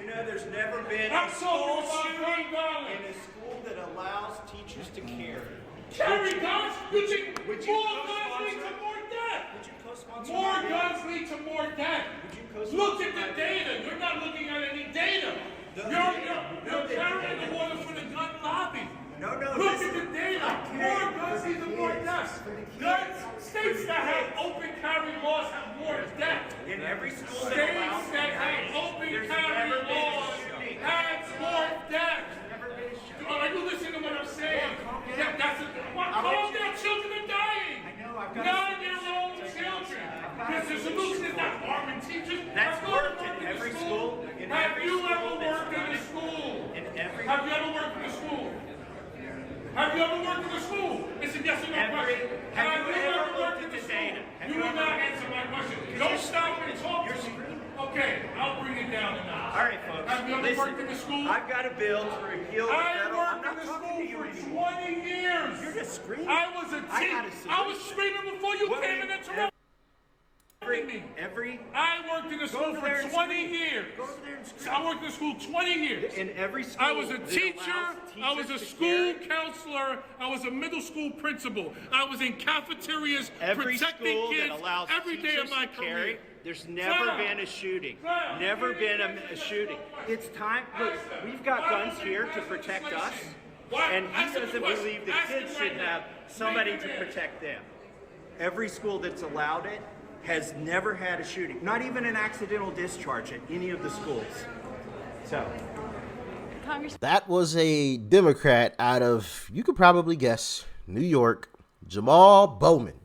You know, there's never been a school shooting in a school that allows teachers to carry. Carry guns? Would you More guns lead to more death. More guns lead to more death. Look at the data. You're not looking at any data. You're carrying the water for the gun lobby. No. Look at the data. More guns lead to more deaths. States that have open carry laws have more deaths. In every school States that have open carry laws have more deaths. Are you listening to what I'm saying? Calm down, children are dying. 9-year-old children. Because the solution is not arming teachers. That's worked in every school. Have you ever worked in a school? Have you ever worked in a school? Have you ever worked in a school? It's a yes or no question. Have you ever worked in the data? You will not answer my question. Don't stop and talk to me. Okay, I'll bring it down a notch. All right, folks. Have you ever worked in the school? I've got a bill to repeal the federal. I worked in the school for 20 years. You're just screaming. I was a teacher. I was screaming before you came and interrupted me. I worked in the school for 20 years. Go over there and scream. I worked in the school 20 years. In every school. I was a teacher. I was a school counselor. I was a middle school principal. I was in cafeterias protecting kids every day of my career. There's never been a shooting. Never been a shooting. It's time. Look, we've got guns here to protect us, and he doesn't believe the kids should have somebody to protect them. Every school that's allowed it has never had a shooting, not even an accidental discharge at any of the schools. So. That was a Democrat out of, you could probably guess, New York, Jamal Bowman,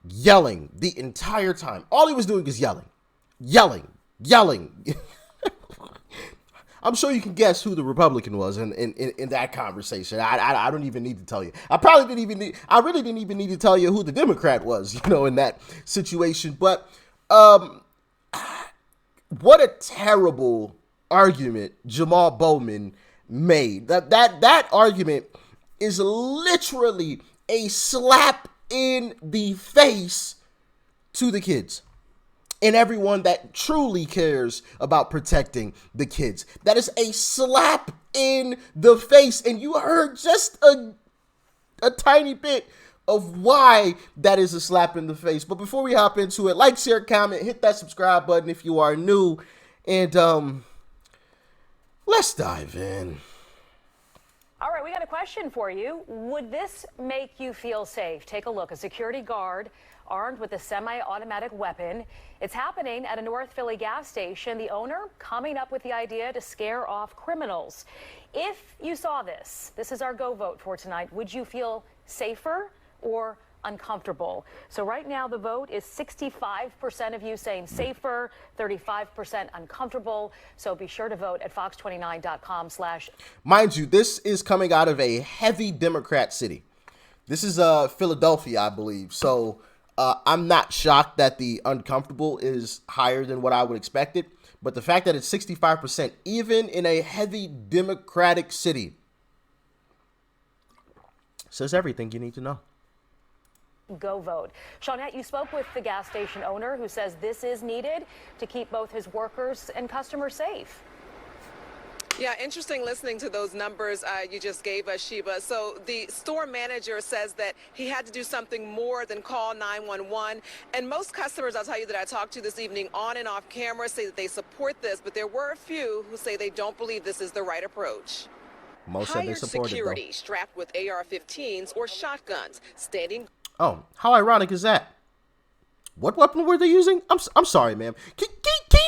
yelling the entire time. All he was doing is yelling. I'm sure you can guess who the Republican was in that conversation. I don't even need to tell you. I really didn't even need to tell you who the Democrat was, in that situation. But what a terrible argument Jamal Bowman made. That argument is literally a slap in the face to the kids and everyone that truly cares about protecting the kids. That is a slap in the face. And you heard just a tiny bit of why that is a slap in the face. But before we hop into it, like, share, comment, hit that subscribe button if you are new. And let's dive in. All right, we got a question for you. Would this make you feel safe? Take a look. A security guard armed with a semi-automatic weapon. It's happening at a North Philly gas station. The owner coming up with the idea to scare off criminals. If you saw this, this is our go vote for tonight. Would you feel safer or uncomfortable? So right now the vote is 65% of you saying safer, 35% uncomfortable. So be sure to vote at fox29.com/. Mind you, this is coming out of a heavy Democrat city. This is Philadelphia, I believe. So I'm not shocked that the uncomfortable is higher than what I would expect it. But the fact that it's 65%, even in a heavy Democratic city, says everything you need to know. Go vote. Shawnette, you spoke with the gas station owner who says this is needed to keep both his workers and customers safe. Yeah, interesting listening to those numbers you just gave us, Sheba. So the store manager says that he had to do something more than call 911. And most customers, I'll tell you, that I talked to this evening on and off camera say that they support this, but there were a few who say they don't believe this is the right approach. Most said they supported security though. Strapped with AR-15s or shotguns, standing. Oh, how ironic is that? What weapon were they using? I'm sorry, ma'am. Can you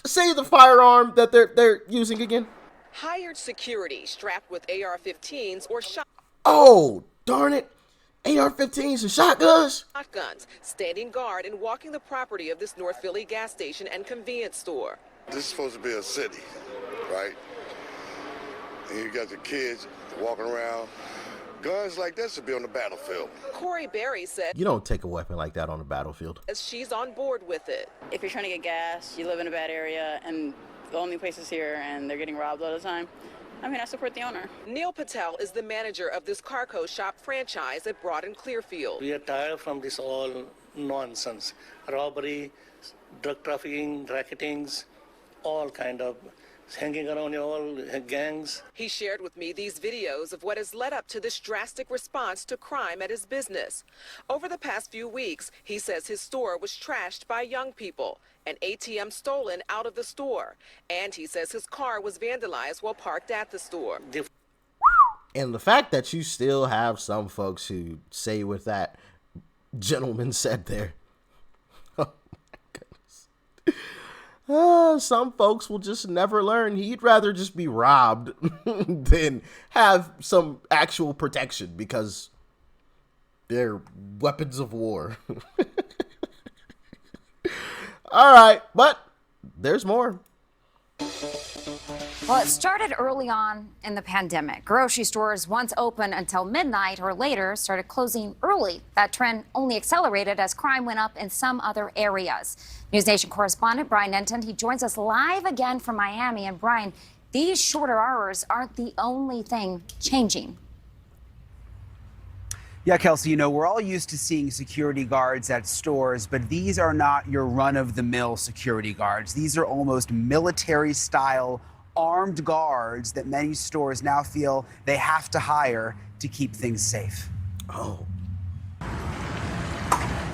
say the firearm that they're using again? Hired security strapped with AR-15s or shotguns. Oh, darn it. AR-15s and shotguns? Shotguns, standing guard and walking the property of this North Philly gas station and convenience store. This is supposed to be a city, right? And you got the kids walking around. Guns like this should be on the battlefield. Corey Berry said, You don't take a weapon like that on the battlefield. She's on board with it. If you're trying to get gas, you live in a bad area, and the only place is here, and they're getting robbed all the time, I mean, I support the owner. Neil Patel is the manager of this Carco shop franchise at Broad and Clearfield. We are tired from this all nonsense. Robbery, drug trafficking, racketings, all kind of hanging around all gangs. He shared with me these videos of what has led up to this drastic response to crime at his business. Over the past few weeks, he says his store was trashed by young people, an ATM stolen out of the store, and he says his car was vandalized while parked at the store. And the fact that you still have some folks who say what that gentleman said there. Oh my goodness. Some folks will just never learn. He'd rather just be robbed than have some actual protection because they're weapons of war. All right, but there's more. Well, it started early on in the pandemic. Grocery stores, once open until midnight or later, started closing early. That trend only accelerated as crime went up in some other areas. News Nation correspondent Brian Enton, he joins us live again from Miami. And Brian, these shorter hours aren't the only thing changing. Yeah, Kelsey, we're all used to seeing security guards at stores, but these are not your run-of-the-mill security guards. These are almost military-style armed guards that many stores now feel they have to hire to keep things safe. Oh.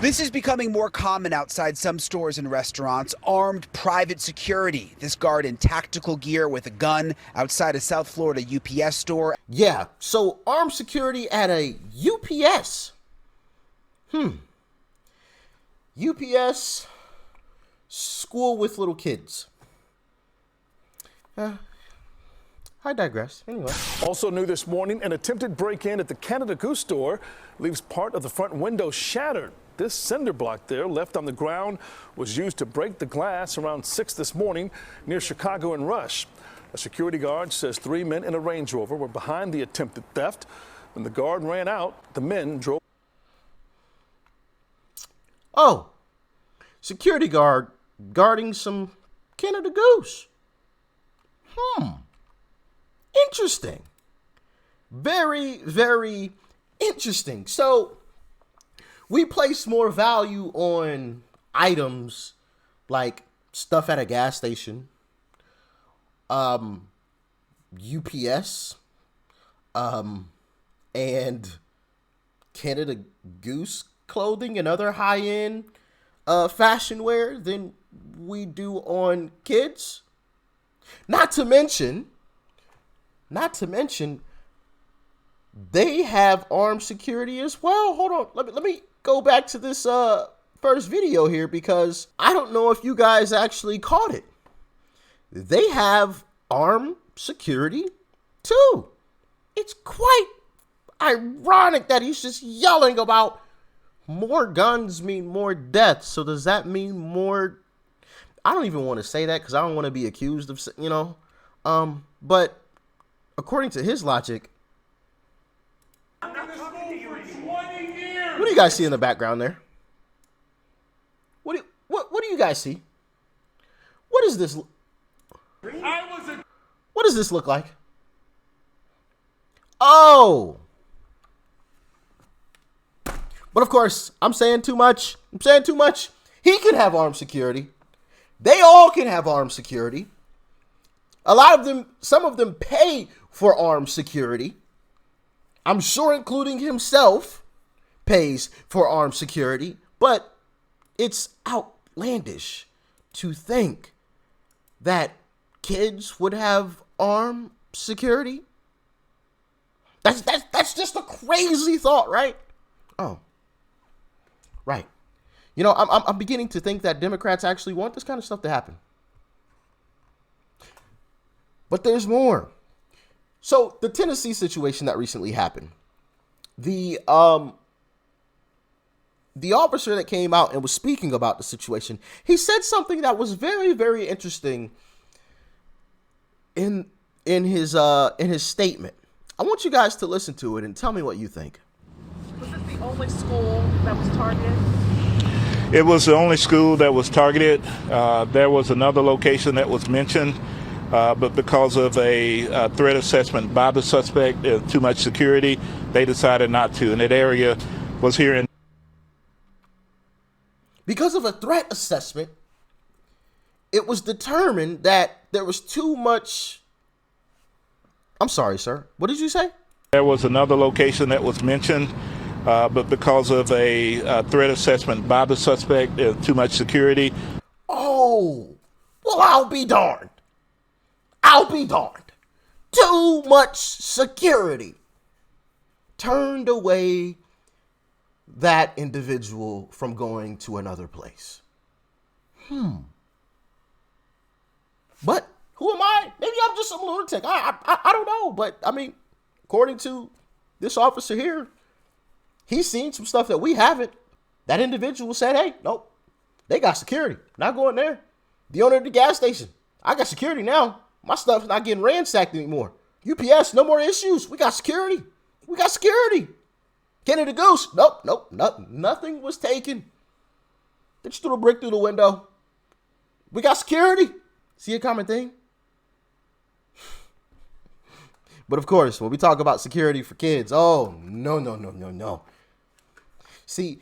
This is becoming more common outside some stores and restaurants, armed private security. This guard in tactical gear with a gun outside a South Florida UPS store. Yeah, so armed security at a UPS. UPS, school with little kids. I digress. Anyway. Also new this morning, an attempted break-in at the Canada Goose store leaves part of the front window shattered. This cinder block there left on the ground was used to break the glass around 6 this morning near Chicago and Rush. A security guard says 3 men in a Range Rover were behind the attempted theft. When the guard ran out, the men drove. Oh, security guard guarding some Canada Goose. Interesting. Very, very interesting. So we place more value on items like stuff at a gas station, UPS, and Canada Goose clothing and other high-end fashion wear than we do on kids. Not to mention, they have armed security as well. Hold on, let me go back to this first video here because I don't know if you guys actually caught it. They have armed security too. It's quite ironic that he's just yelling about more guns mean more deaths. So does that mean more? I don't even want to say that because I don't want to be accused of, but according to his logic, what do you guys see in the background there? What do you guys see? What is this? What does this look like? Oh. But of course, I'm saying too much. He can have armed security. They all can have armed security. A lot of them, some of them pay for armed security. I'm sure including himself pays for armed security, but it's outlandish to think that kids would have armed security. That's just a crazy thought, right? Oh, right. I'm beginning to think that Democrats actually want this kind of stuff to happen. But there's more. So the Tennessee situation that recently happened, the officer that came out and was speaking about the situation, he said something that was very, very interesting in his statement. I want you guys to listen to it and tell me what you think. Was this the only school that was targeted? It was the only school that was targeted. There was another location that was mentioned, but because of a threat assessment by the suspect, too much security, they decided not to. And that area was here in. Because of a threat assessment, it was determined that there was too much. I'm sorry, sir. What did you say? There was another location that was mentioned, but because of a threat assessment by the suspect, too much security. Oh, well, I'll be darned. I'll be darned. Too much security turned away that individual from going to another place. But who am I? Maybe I'm just some lunatic. I don't know. But I mean, according to this officer here, he's seen some stuff that we haven't. That individual said, hey, nope, they got security. Not going there. The owner of the gas station, I got security now. My stuff's not getting ransacked anymore. UPS, no more issues. We got security. We got security. Kenny the Goose, nope, nothing was taken. They just threw a brick through the window. We got security. See a common thing? But of course, when we talk about security for kids, oh, no. See,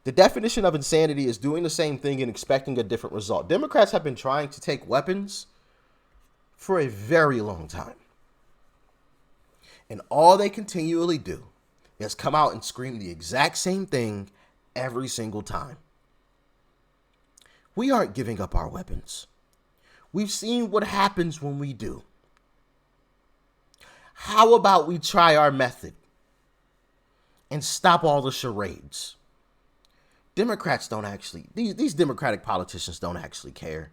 the definition of insanity is doing the same thing and expecting a different result. Democrats have been trying to take weapons for a very long time. And all they continually do is come out and scream the exact same thing every single time. We aren't giving up our weapons. We've seen what happens when we do. How about we try our method and stop all the charades? Democrats don't actually, these Democratic politicians don't actually care.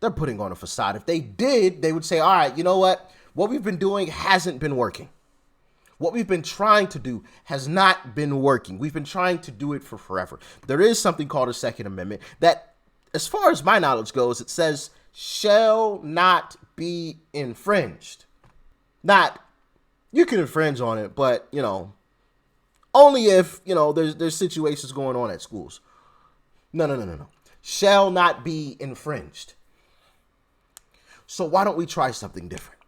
They're putting on a facade. If they did, they would say, all right, you know what? What we've been doing hasn't been working. What we've been trying to do has not been working. We've been trying to do it for forever. There is something called a Second Amendment that, as far as my knowledge goes, it says shall not be infringed. Not, you can infringe on it, but, you know, only if, you know, there's situations going on at schools. No. Shall not be infringed. So why don't we try something different?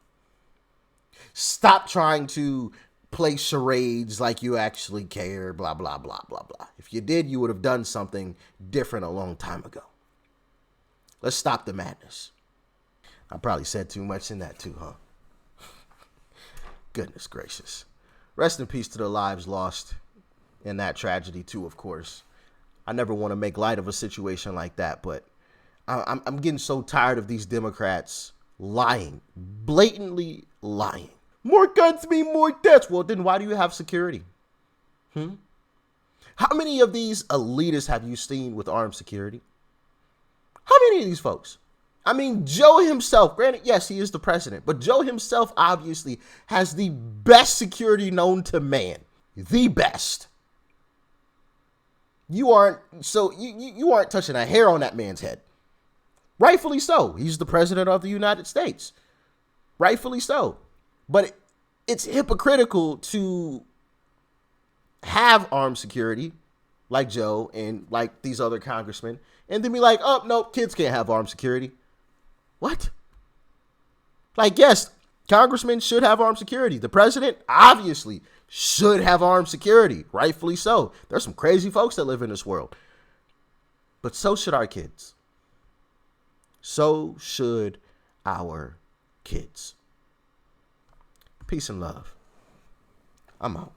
Stop trying to play charades like you actually care, blah, blah, blah, blah, blah. If you did, you would have done something different a long time ago. Let's stop the madness. I probably said too much in that too, huh? Goodness gracious. Rest in peace to the lives lost in that tragedy too, of course. I never want to make light of a situation like that, but I'm getting so tired of these Democrats lying, blatantly lying. More guns mean more deaths. Well, then why do you have security? How many of these elitists have you seen with armed security? How many of these folks? I mean, Joe himself, granted, yes, he is the president, but Joe himself obviously has the best security known to man. The best. You aren't touching a hair on that man's head. Rightfully so. He's the president of the United States. Rightfully so. But it's hypocritical to have armed security like Joe and like these other congressmen and then be like, oh, no, kids can't have armed security. What? Like, yes, congressmen should have armed security. The president obviously should have armed security. Rightfully so. There's some crazy folks that live in this world. But so should our kids. So should our kids. Peace and love. I'm out.